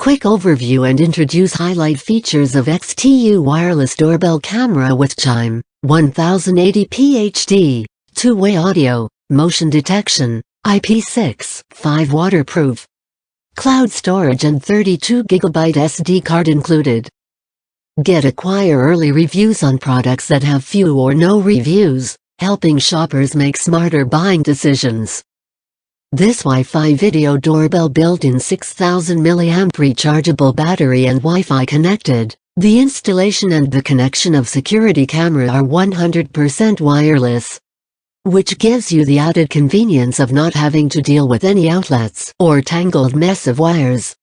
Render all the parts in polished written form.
Quick overview and introduce highlight features of XTU wireless doorbell camera with Chime, 1080p HD, two-way audio, motion detection, IP6.5 waterproof, cloud storage and 32GB SD card included. Acquire early reviews on products that have few or no reviews, helping shoppers make smarter buying decisions. This Wi-Fi video doorbell built-in 6000 mAh rechargeable battery and Wi-Fi connected. The installation and the connection of security camera are 100% wireless, which gives you the added convenience of not having to deal with any outlets or tangled mess of wires.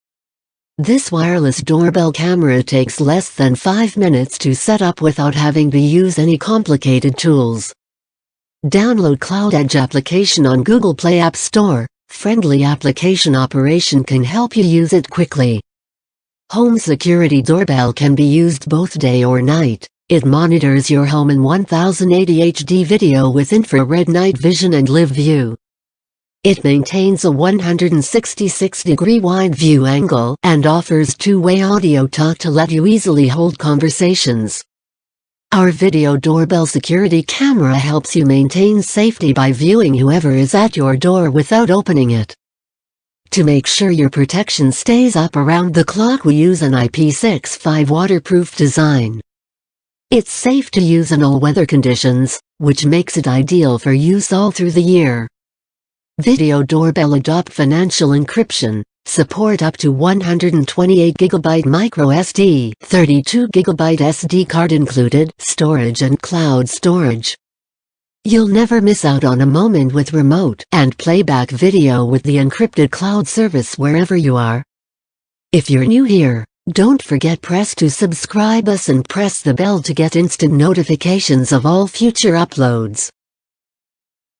This wireless doorbell camera takes less than 5 minutes to set up without having to use any complicated tools. Download Cloud Edge application on Google Play App Store. Friendly application operation can help you use it quickly. Home security doorbell can be used both day or night. It monitors your home in 1080 HD video with infrared night vision and live view. It maintains a 166-degree wide view angle and offers two-way audio talk to let you easily hold conversations. Our video doorbell security camera helps you maintain safety by viewing whoever is at your door without opening it. To make sure your protection stays up around the clock, we use an IP6.5 waterproof design. It's safe to use in all weather conditions, which makes it ideal for use all through the year. Video doorbell adopt financial encryption, support up to 128GB microSD, 32GB SD card included, storage and cloud storage. You'll never miss out on a moment with remote and playback video with the encrypted cloud service wherever you are. If you're new here, don't forget to subscribe us and press the bell to get instant notifications of all future uploads.